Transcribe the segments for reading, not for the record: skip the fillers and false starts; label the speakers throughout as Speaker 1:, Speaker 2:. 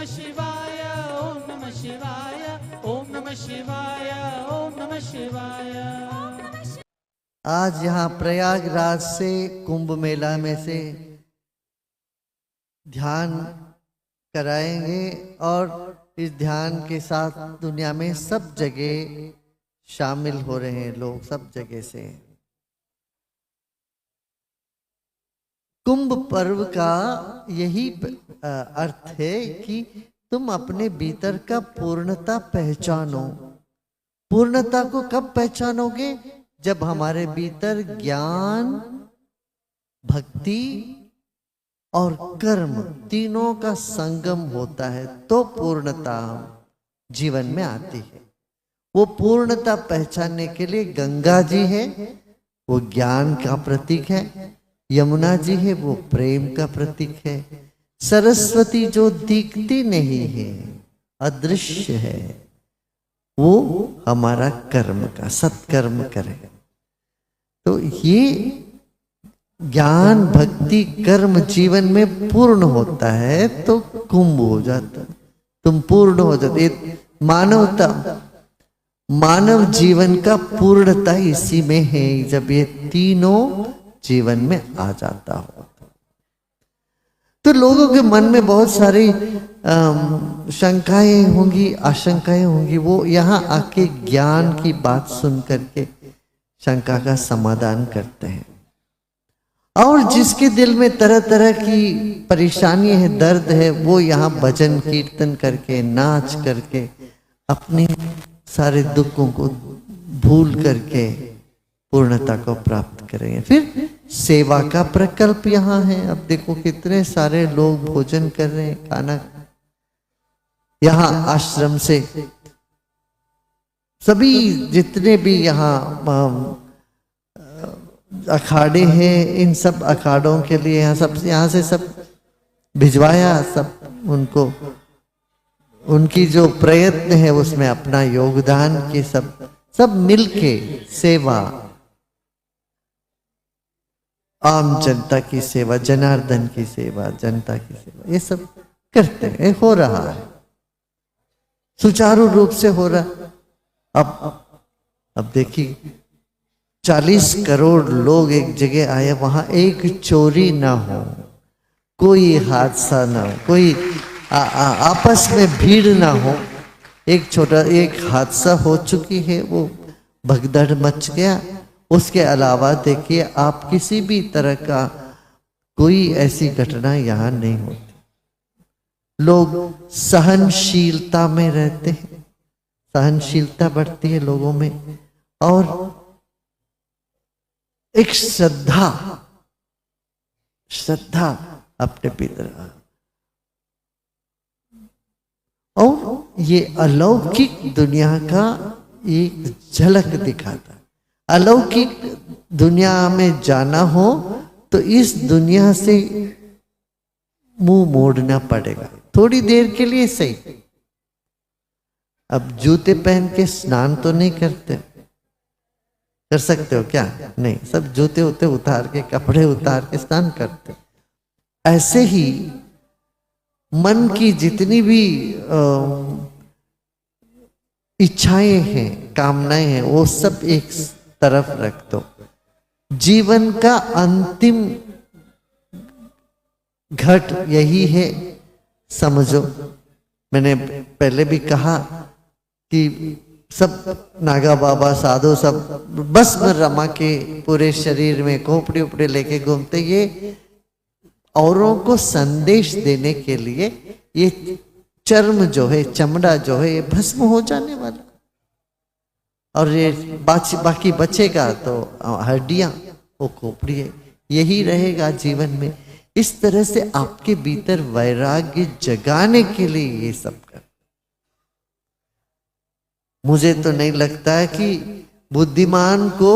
Speaker 1: नमः शिवाय, ओम नमः शिवाय, ओम नमः शिवाय, ओम नमः शिवाय।
Speaker 2: आज यहाँ प्रयागराज से कुंभ मेला में से ध्यान कराएंगे और इस ध्यान के साथ दुनिया में सब जगह शामिल हो रहे हैं लोग, सब जगह से। कुंभ पर्व का यही अर्थ है कि तुम अपने भीतर का पूर्णता पहचानो। पूर्णता को कब पहचानोगे? जब हमारे भीतर ज्ञान, भक्ति और कर्म तीनों का संगम होता है तो पूर्णता जीवन में आती है। वो पूर्णता पहचानने के लिए गंगा जी है, वो ज्ञान का प्रतीक है। यमुना जी है, वो प्रेम का प्रतीक है। सरस्वती जो दिखती नहीं है, अदृश्य है, वो हमारा कर्म का सत्कर्म करे। तो ये ज्ञान, भक्ति, कर्म जीवन में पूर्ण होता है तो कुंभ हो जाता है, तुम पूर्ण हो जाते। मानवता, मानव जीवन का पूर्णता इसी में है जब ये तीनों जीवन में आ जाता हो। तो लोगों के मन में बहुत सारी शंकाएं होंगी, आशंकाएं होंगी। वो यहाँ आके ज्ञान की बात सुन करके शंका का समाधान करते हैं। और जिसके दिल में तरह तरह की परेशानी है, दर्द है, वो यहाँ भजन कीर्तन करके, नाच करके अपने सारे दुखों को भूल करके पूर्णता को प्राप्त करेंगे। फिर सेवा का प्रकल्प यहाँ है। अब देखो कितने सारे लोग भोजन कर रहे हैं, खाना यहाँ आश्रम से सभी जितने भी यहाँ अखाड़े हैं, इन सब अखाड़ों के लिए यहाँ से सब भिजवाया, सब उनको उनकी जो प्रयत्न है उसमें अपना योगदान के सब मिलके सेवा, आम जनता की सेवा, जनार्दन की सेवा, जनता की सेवा, ये सब करते हैं। हो रहा है, सुचारू रूप से हो रहा। अब देखिए 40 करोड़ लोग एक जगह आए, वहां एक चोरी ना हो, कोई हादसा ना हो, कोई आपस में भीड़ ना हो। एक छोटा एक हादसा हो चुकी है, वो भगदड़ मच गया। उसके अलावा देखिए आप किसी भी तरह का कोई ऐसी घटना यहाँ नहीं होती। लोग सहनशीलता में रहते हैं, सहनशीलता बढ़ती है लोगों में, और एक श्रद्धा अपने भीतर, और ये अलौकिक दुनिया का एक झलक दिखाता है। अलौकिक दुनिया में जाना हो तो इस दुनिया से मुंह मोड़ना पड़ेगा, थोड़ी देर के लिए सही। अब जूते पहन के स्नान तो नहीं करते, कर सकते हो क्या? नहीं, सब जूते उते उतार के, कपड़े उतार के स्नान करते। ऐसे ही मन की जितनी भी इच्छाएं हैं, कामनाएं हैं, वो सब एक तरफ रख दो। जीवन का अंतिम घट यही है, समझो। मैंने पहले भी कहा कि सब नागा बाबा साधु सब भस्म रमा के पूरे शरीर में खोपड़ी उपड़ी लेके घूमते, ये औरों को संदेश देने के लिए ये चर्म जो है, चमड़ा जो है, ये भस्म हो जाने वाला, और ये बाकी बचेगा तो हड्डियां, वो खोपड़ी है, यही रहेगा जीवन में। इस तरह से आपके भीतर वैराग्य जगाने के लिए ये सब कर। मुझे तो नहीं लगता है कि बुद्धिमान को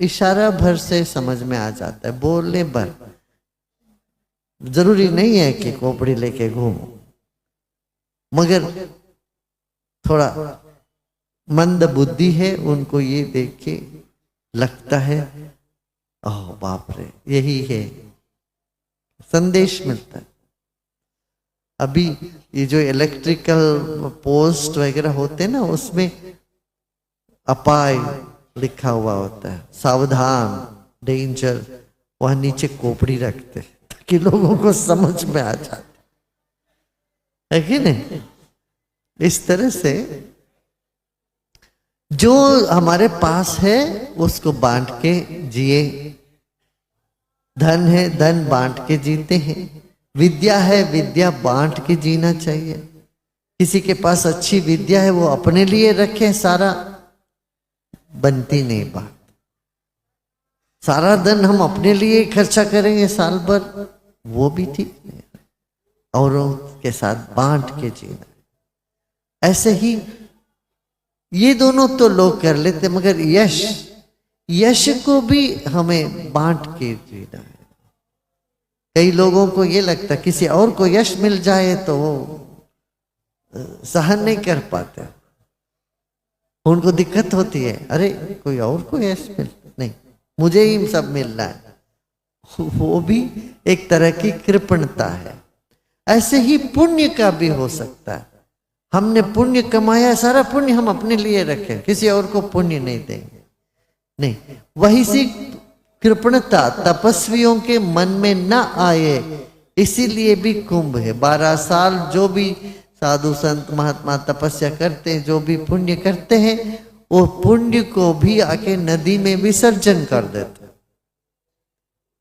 Speaker 2: इशारा भर से समझ में आ जाता है, बोलने भर। जरूरी नहीं है कि खोपड़ी लेके घूमो, मगर थोड़ा मंद बुद्धि है उनको ये देख के लगता है, ओह बाप रे, यही है, संदेश मिलता है। अभी ये जो इलेक्ट्रिकल पोस्ट वगैरह होते हैं ना, उसमें अपाय लिखा हुआ होता है, सावधान, डेंजर, वहां नीचे खोपड़ी रखते हैं ताकि लोगों को समझ में आ जाए, है कि नहीं? इस तरह से जो हमारे पास है उसको बांट के जिए। धन है, धन बांट के जीते हैं। विद्या है, विद्या बांट के जीना चाहिए। किसी के पास अच्छी विद्या है, वो अपने लिए रखे, सारा बनती नहीं बात। सारा धन हम अपने लिए खर्चा करेंगे साल भर, वो भी ठीक नहीं, औरों के साथ बांट के जीना। ऐसे ही ये दोनों तो लोग कर लेते, मगर यश, यश को भी हमें बांट के जीना है। कई लोगों को ये लगता है किसी और को यश मिल जाए तो वो सहन नहीं कर पाते, उनको दिक्कत होती है, अरे कोई और को यश मिल, नहीं मुझे ही सब मिल रहा है। वो भी एक तरह की कृपणता है। ऐसे ही पुण्य का भी हो सकता है। हमने पुण्य कमाया, सारा पुण्य हम अपने लिए रखें, किसी और को पुण्य नहीं देंगे, नहीं। वही सी कृपणता तपस्वियों के मन में न आए, इसीलिए भी कुंभ है। 12 साल जो भी साधु संत महात्मा तपस्या करते हैं, जो भी पुण्य करते हैं, वो पुण्य को भी आके नदी में विसर्जन कर देते हैं।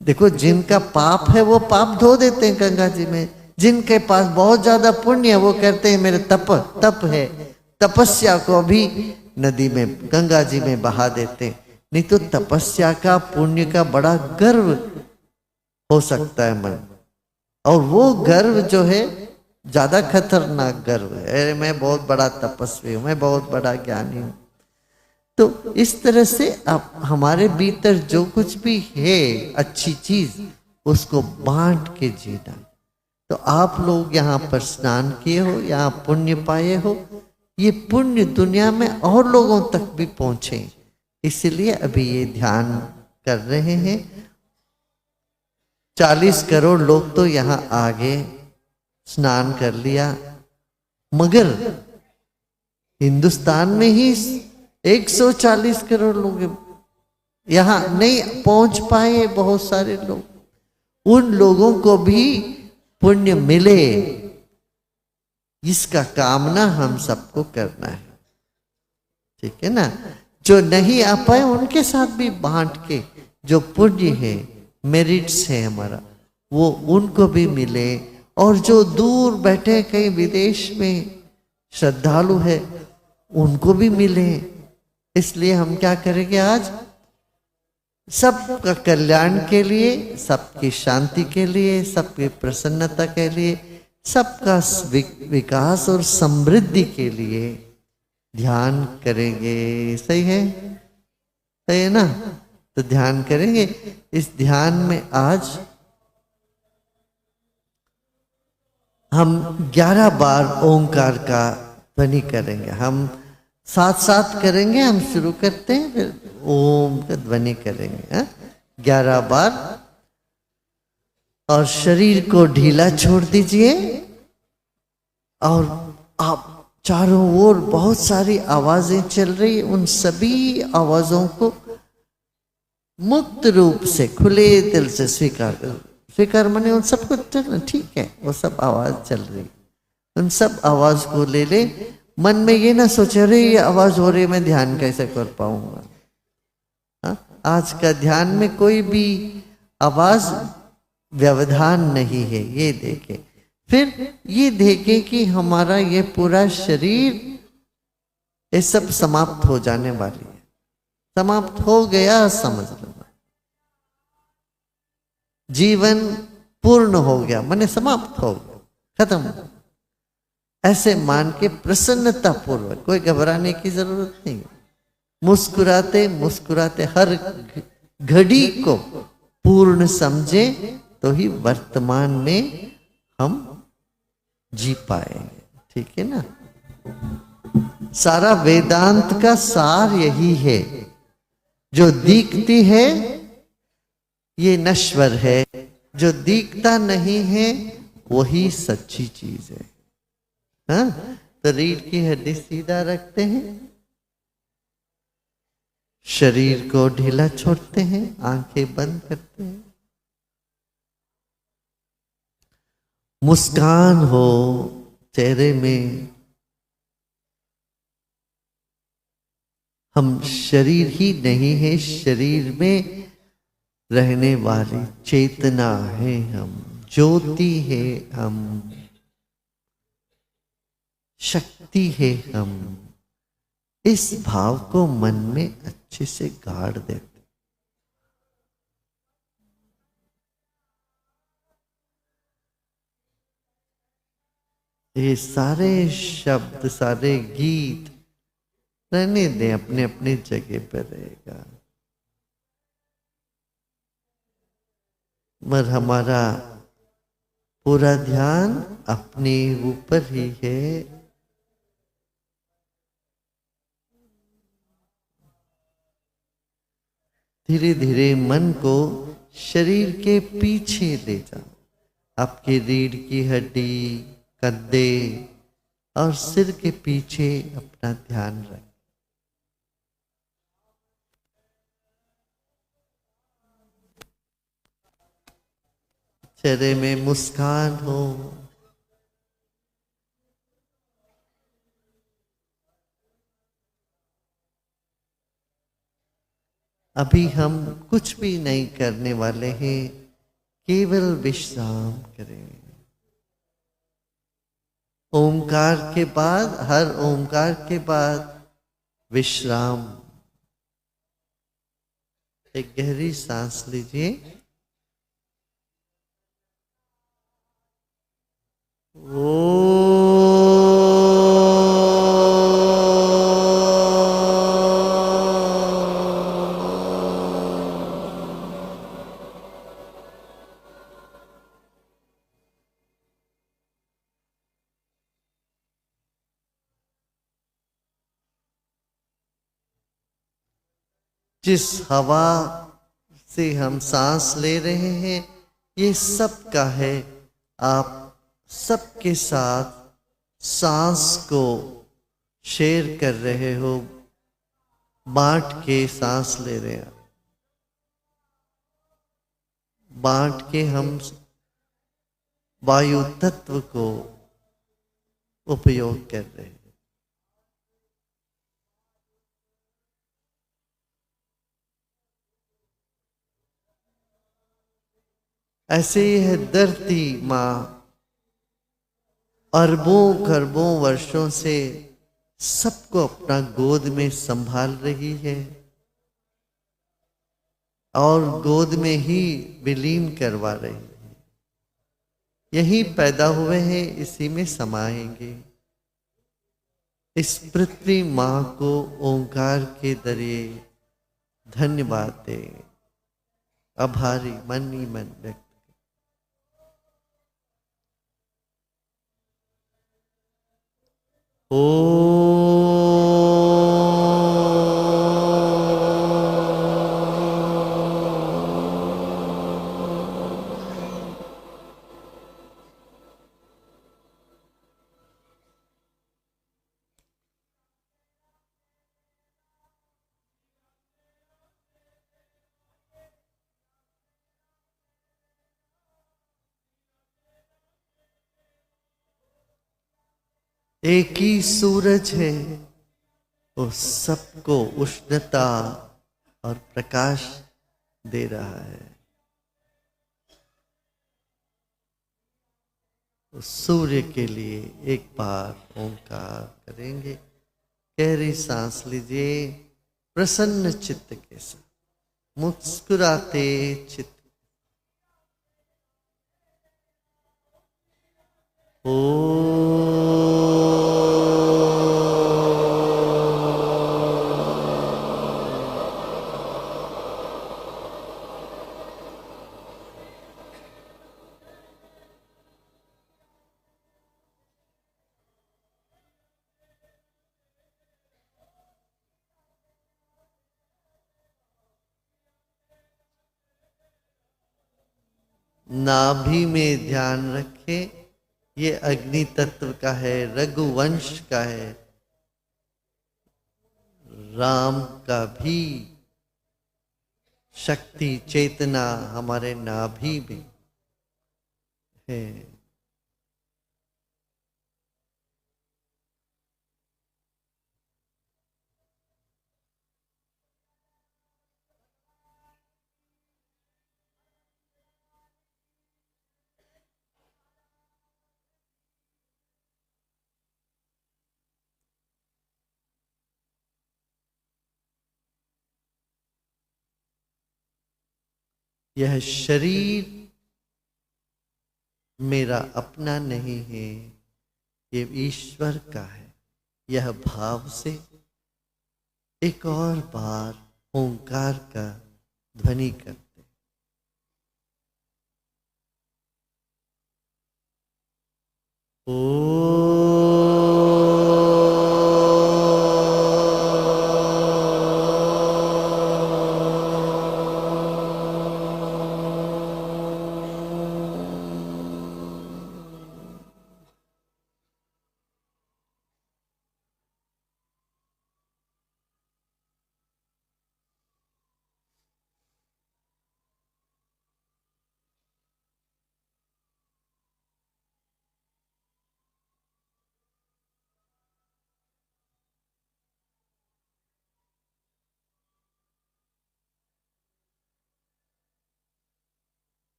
Speaker 2: देखो, जिनका पाप है वो पाप धो देते हैं गंगा जी में। जिनके पास बहुत ज्यादा पुण्य है वो कहते हैं मेरे तप है, तपस्या को भी नदी में, गंगा जी में बहा देते। नहीं तो तपस्या का, पुण्य का बड़ा गर्व हो सकता है मन, और वो गर्व जो है ज्यादा खतरनाक गर्व है। अरे मैं बहुत बड़ा तपस्वी हूं, मैं बहुत बड़ा ज्ञानी हूं। तो इस तरह से अब हमारे भीतर जो कुछ भी है अच्छी चीज, उसको बांट के जीना। तो आप लोग यहाँ पर स्नान किए हो, यहाँ पुण्य पाए हो, ये पुण्य दुनिया में और लोगों तक भी पहुंचे, इसलिए अभी ये ध्यान कर रहे हैं। 40 करोड़ लोग तो यहाँ आगे स्नान कर लिया, मगर हिंदुस्तान में ही 140 करोड़ लोग यहाँ नहीं पहुंच पाए। बहुत सारे लोग, उन लोगों को भी पुण्य मिले, इसका कामना हम सबको करना है, ठीक है ना। जो नहीं आ पाए उनके साथ भी बांट के, जो पुण्य है, मेरिट्स है हमारा, वो उनको भी मिले। और जो दूर बैठे कहीं विदेश में श्रद्धालु है, उनको भी मिले। इसलिए हम क्या करेंगे आज, सबका कल्याण के लिए, सबकी शांति के लिए, सबकी प्रसन्नता के लिए, सबका विकास और समृद्धि के लिए ध्यान करेंगे। सही है, सही है ना? तो ध्यान करेंगे। इस ध्यान में आज हम 11 बार ओंकार का ध्वनि करेंगे। हम साथ साथ करेंगे। हम शुरू करते हैं, फिर ओम का ध्वनि करेंगे 11 बार। और शरीर को ढीला छोड़ दीजिए। और आप चारों ओर बहुत सारी आवाजें चल रही, उन सभी आवाजों को मुक्त रूप से, खुले दिल से स्वीकार करो। स्वीकार माने उन सबको चलना, ठीक है, वो सब आवाज चल रही, उन सब आवाज को ले ले। मन में ये ना सोचे अरे ये आवाज हो रही, मैं ध्यान कैसे कर पाऊंगा। आज का ध्यान में कोई भी आवाज व्यवधान नहीं है, ये देखे। फिर ये देखे कि हमारा ये पूरा शरीर, ये सब समाप्त हो जाने वाली है। समाप्त हो गया समझ लो, जीवन पूर्ण हो गया, माने समाप्त हो गया, खत्म। ऐसे मान के प्रसन्नता पूर्वक, कोई घबराने की जरूरत नहीं, मुस्कुराते मुस्कुराते हर घड़ी को पूर्ण समझे, तो ही वर्तमान में हम जी पाएंगे। ठीक है ना? सारा वेदांत का सार यही है। जो दिखती है ये नश्वर है, जो दिखता नहीं है वही सच्ची चीज है। हाँ, तो रीढ़ की हड्डी सीधा रखते हैं, शरीर को ढीला छोड़ते हैं, आंखें बंद करते हैं, मुस्कान हो चेहरे में। हम शरीर ही नहीं है, शरीर में रहने वाली चेतना है हम, ज्योति है हम, शक्ति है हम। इस भाव को मन में अच्छे से गाड़ देते। ये सारे शब्द, सारे गीत रहने दें, अपने अपने जगह पर रहेगा, मगर हमारा पूरा ध्यान अपने ऊपर ही है। धीरे धीरे मन को शरीर के पीछे ले जाओ, आपके रीढ़ की हड्डी, कंधे और सिर के पीछे अपना ध्यान रखें। चेहरे में मुस्कान हो, अभी हम कुछ भी नहीं करने वाले हैं, केवल विश्राम करें। ओमकार के बाद, हर ओमकार के बाद विश्राम। एक गहरी सांस लीजिए। जिस हवा से हम सांस ले रहे हैं, ये सब का है। आप सबके साथ सांस को शेयर कर रहे हो, बांट के सांस ले रहे हैं, बांट के हम वायु तत्व को उपयोग कर रहे हैं। ऐसे ही है धरती माँ, अरबों खरबों वर्षों से सबको अपना गोद में संभाल रही है और गोद में ही विलीन करवा रही है। यही पैदा हुए हैं, इसी में समाएंगे। इस पृथ्वी माँ को ओंकार के जरिए धन्यवाद दे, आभारी मन ही मन व्यक्त। एक ही सूरज है, वो सबको उष्णता और प्रकाश दे रहा है। तो सूर्य के लिए एक बार ओंकार करेंगे। गहरी सांस लीजिए, प्रसन्न चित्त के साथ, मुस्कुराते चित्त। नाभि में ध्यान रखें। ये अग्नि तत्व का है, रघुवंश का है। राम का भी शक्ति चेतना हमारे नाभि में है। यह शरीर मेरा अपना नहीं है, ये ईश्वर का है। यह भाव से एक और बार ओंकार का ध्वनि करते।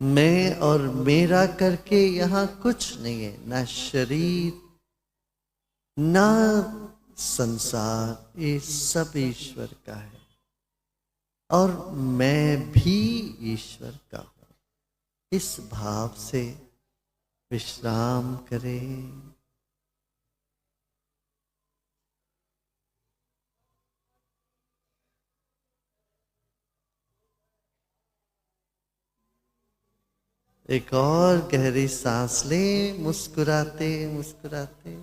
Speaker 2: मैं और मेरा करके यहाँ कुछ नहीं है, ना शरीर ना संसार, ये सब ईश्वर का है और मैं भी ईश्वर का हूं। इस भाव से विश्राम करें। एक और गहरी सांस लें, मुस्कुराते मुस्कुराते।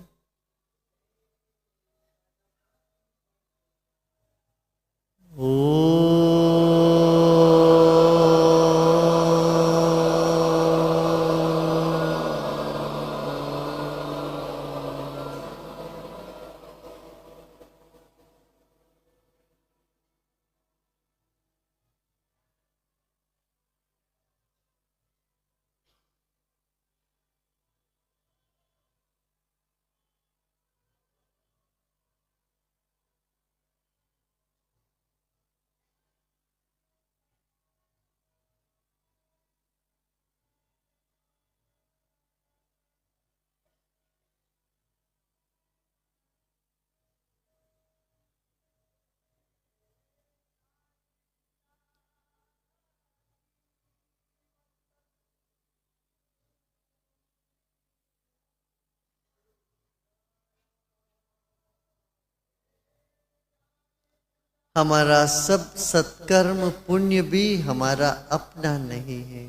Speaker 2: हमारा सब सत्कर्म पुण्य भी हमारा अपना नहीं है,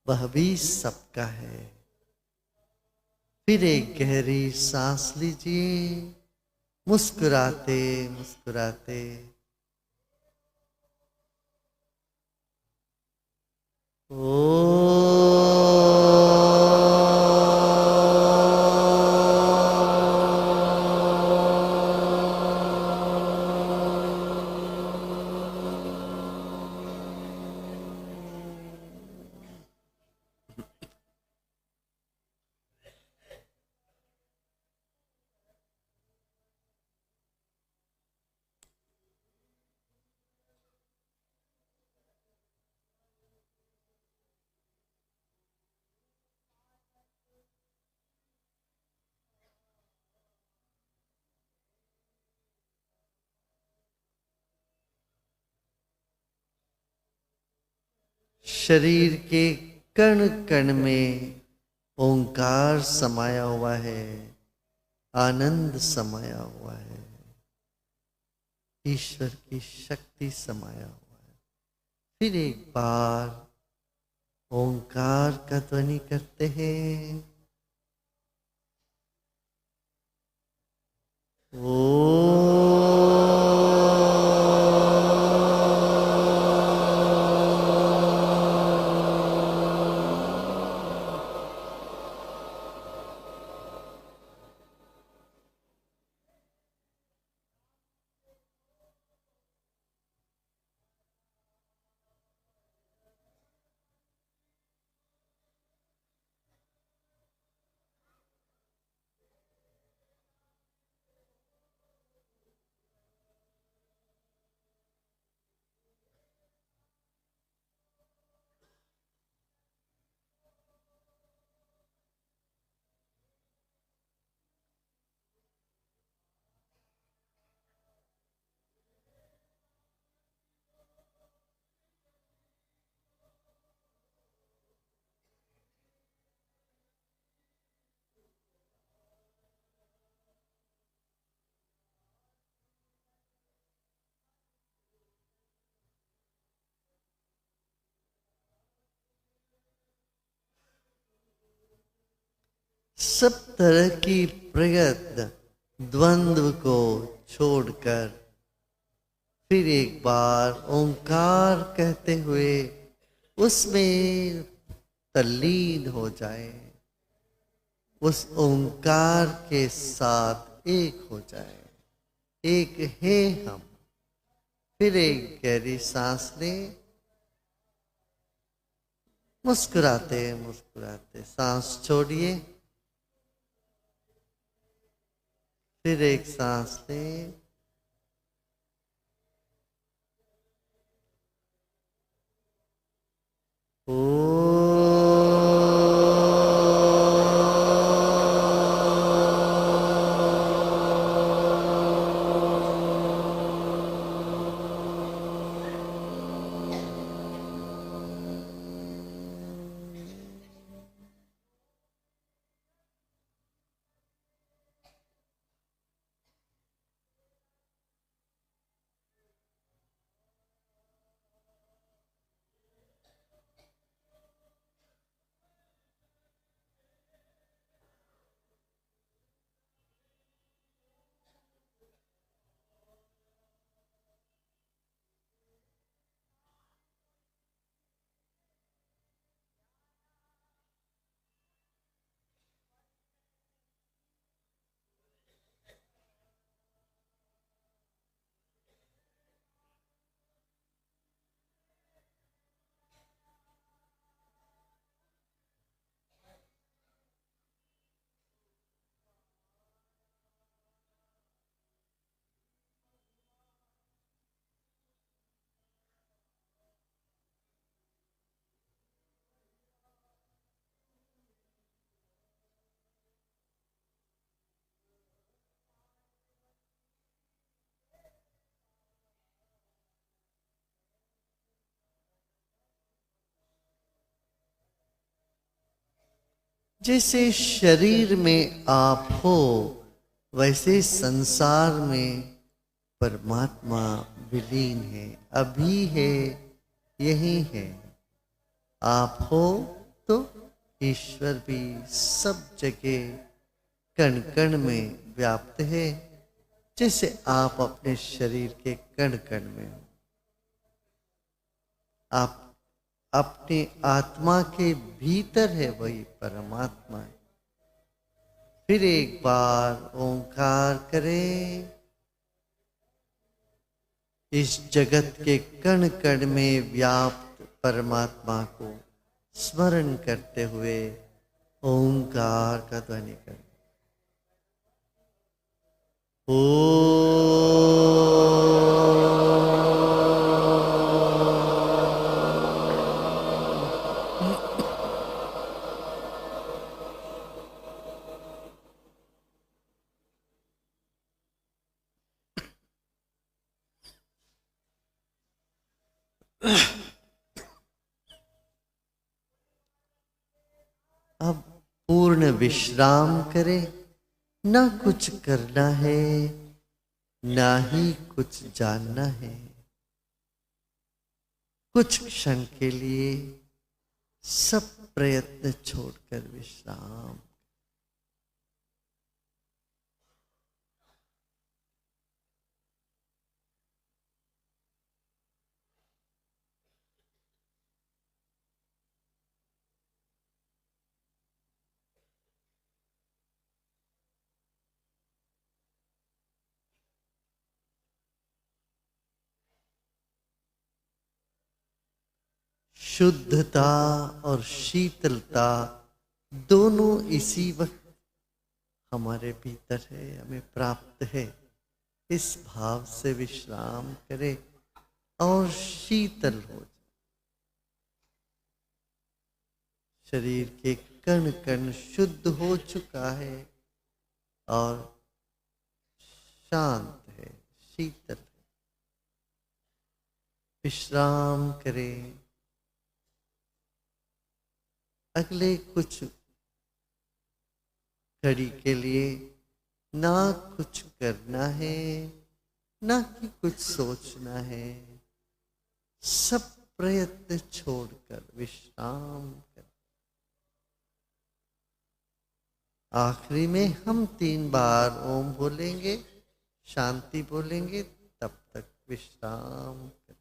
Speaker 2: वह भी सबका है। फिर एक गहरी सांस लीजिए, मुस्कुराते मुस्कुराते। शरीर के कण कण में ओंकार समाया हुआ है, आनंद समाया हुआ है, ईश्वर की शक्ति समाया हुआ है। फिर एक बार ओंकार का ध्वनि करते हैं। सब तरह की प्रगत द्वंद्व को छोड़कर फिर एक बार ओंकार कहते हुए उसमें तल्लीन हो जाए, उस ओंकार के साथ एक हो जाए, एक है हम। फिर एक गहरी सांस लें, मुस्कुराते मुस्कुराते सांस छोड़िए। फिर एक सांस लें, जैसे शरीर में आप हो वैसे संसार में परमात्मा विलीन है, अभी है, यही है। आप हो तो ईश्वर भी सब जगह कण कण में व्याप्त है, जैसे आप अपने शरीर के कण कण में हो। आप अपने आत्मा के भीतर है, वही परमात्मा है। फिर एक बार ओंकार करें, इस जगत के कण कण में व्याप्त परमात्मा को स्मरण करते हुए ओंकार का ध्वनि करें। अब पूर्ण विश्राम करें, ना कुछ करना है, ना ही कुछ जानना है। कुछ क्षण के लिए सब प्रयत्न छोड़कर विश्राम। शुद्धता और शीतलता दोनों इसी वक्त हमारे भीतर है, हमें प्राप्त है। इस भाव से विश्राम करें और शीतल हो जाए। शरीर के कण कण शुद्ध हो चुका है और शांत है, शीतल है। विश्राम करें। अगले कुछ घड़ी के लिए ना कुछ करना है, ना कि कुछ सोचना है। सब प्रयत्न छोड़कर विश्राम कर। आखिरी में हम 3 बार ओम बोलेंगे, शांति बोलेंगे, तब तक विश्राम कर।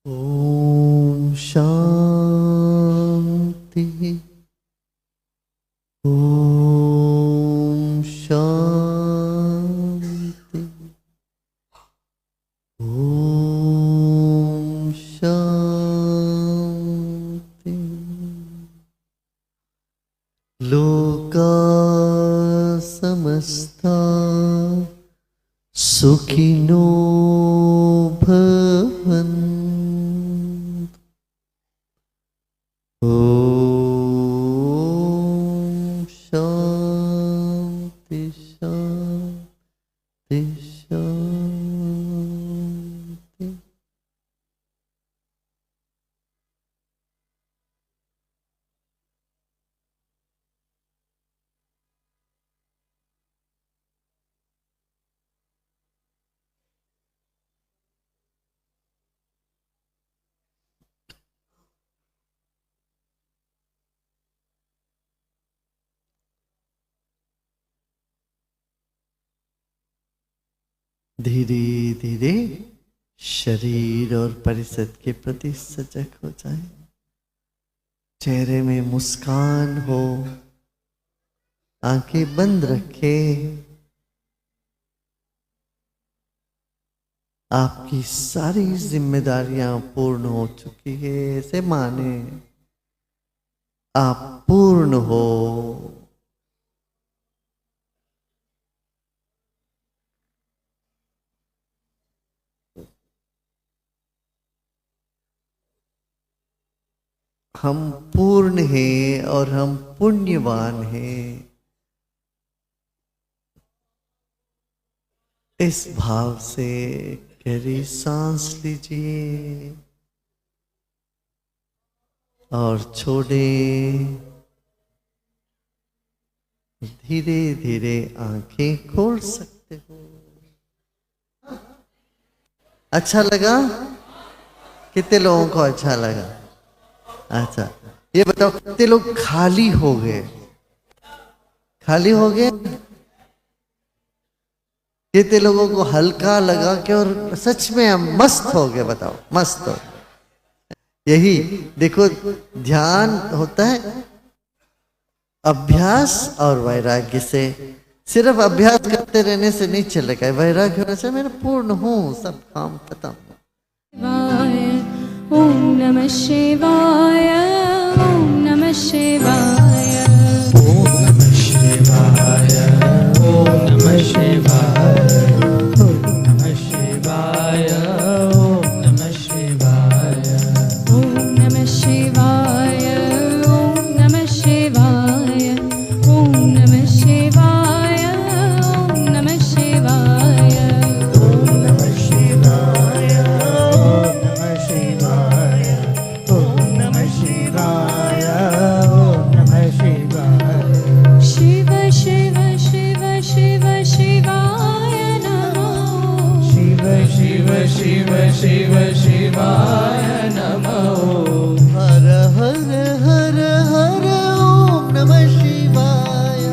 Speaker 2: ओम शांति। ओम शांति। ओम शांति। लोका समस्ता सुखिनो भवन्तु। ओम शांति शांति शांति। धीरे धीरे शरीर और परिसर के प्रति सजग हो जाए। चेहरे में मुस्कान हो, आंखें बंद रखे। आपकी सारी जिम्मेदारियां पूर्ण हो चुकी है, ऐसे माने आप पूर्ण हो। हम पूर्ण हैं और हम पुण्यवान हैं, इस भाव से गहरी सांस लीजिए और छोड़ें। धीरे धीरे आंखें खोल सकते हो। अच्छा लगा? कितने लोगों को अच्छा लगा? अच्छा, ये बताओ कितने लोग खाली हो गए? खाली हो गए? कितने लोगों को हल्का लगा कि और सच में हम मस्त हो गए? बताओ, मस्त हो। यही देखो, ध्यान होता है अभ्यास और वैराग्य से। सिर्फ अभ्यास करते रहने से नहीं चलेगा, वैराग्य होने से मैं पूर्ण हूँ, सब काम खत्म।
Speaker 3: ओम नमः शिवाय, ओम नमः शिवाय,
Speaker 1: ओम नमः शिवाय, ओम नमः शिवाय, ओम नमः शिवाय, ओम नमः शिवाय,
Speaker 3: ओम नमः शिवाय, ओम नमः शिवाय, ओम नमः शिवाय, ओम नमः शिवाय,
Speaker 1: ओम नमः शिवाय, ओम नमः शिवाय, ओम नमः शिवाय, ओम नमः शिवाय।
Speaker 3: शिव शिव शिव शिव शिवाय नमः,
Speaker 1: शिव शिव शिव शिव शिवाय नमः।
Speaker 2: हर हर हर हर ओम नमः शिवाय।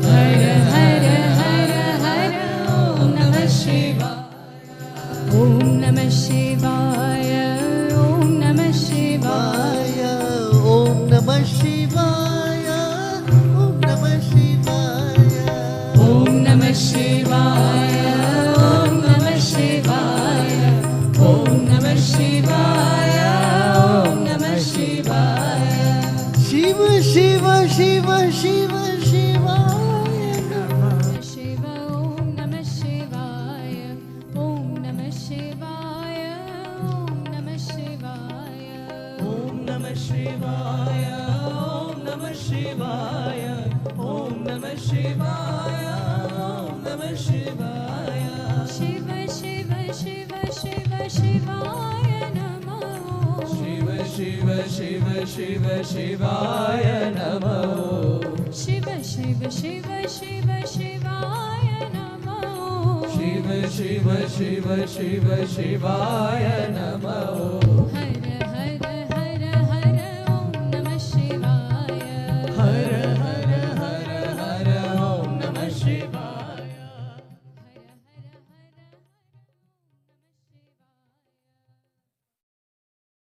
Speaker 3: हर हर हर हर ओम नमः शिवाय, ओम नमः शिवाय, ओम नमः शिवाय,
Speaker 2: ओम नमः शिवाय, ओम नमः शिवाय,
Speaker 3: ओम नमः शिवाय, ओम नमः शिवाय, ओम नमः शिवाय, ओम नमः शिवाय,
Speaker 2: शिव शिव शिव शिव शिवाय नमः।
Speaker 3: शिव ओम नमः शिवाय, ओम नमः शिवाय, ओम नमः शिवाय,
Speaker 1: ओम नमः शिवाय, ओम नमः शिवाय, ओम नमः शिवाय, ओम नमः शिवाय।
Speaker 3: शिव शिव शिव शिव शिवाय नमः,
Speaker 1: शिव शिव शिव शिव शिवाय नमः।
Speaker 3: शिव शिव शिव शिव शिवाय नमः,
Speaker 1: शिव शिव शिव शिव शिवाय नमः।